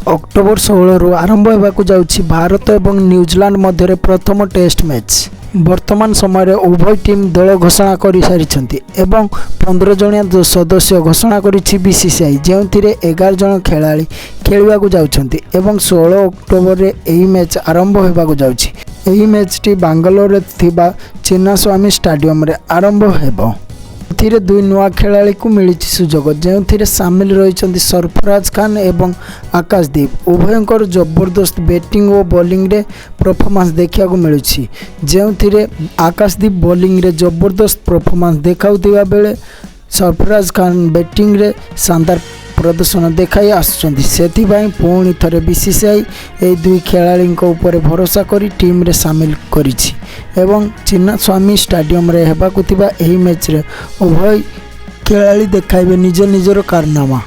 October 16 रु आरंभ होगाकू जाउछि भारत एवं न्यूजीलैंड मध्य प्रथम टेस्ट मैच। वर्तमान समय उभय टीम दल घोषणा कर सारी एवं 15 जणिया सदस्य घोषणा करिछि बीसीसीआई, जो 11 जन खेलाड़ी खेलवाकू जाउछन्ति एवं 16 अक्टोबर रे एही मैच आरंभ होगाकू जाउछि। एही मैच टी बांगालोर रे थिबा चिन्नास्वामी स्टेडियम रे आरंभ हेबो। एथिरे दुई नुआ खेलाड़ी को मिली सुजोग, जो सामिल रही सरफराज खान एवं आकाशदीप। उभयंकर जबरदस्त बैटिंग और बॉलिंग रे परफॉर्मेंस देखा मिलूँ, जो आकाशदीप बॉलिंग रे जबरदस्त परफॉर्मेंस देखाउथिबा बेले सरफराज खान बैटिंग रे शानदार प्रदर्शन देखाई आसुचंती। सेथिबाई पुणी थरे बीसीसीआई ए दुई खेलाड़ी ऊपर भरोसा करी टीम रे सामिल करिछि एवं चिन्नास्वामी स्टेडियम रे हेबाकु थिबा एही मैच रे उभय खेलाड़ी देखाइबे निज निजर कारनामा।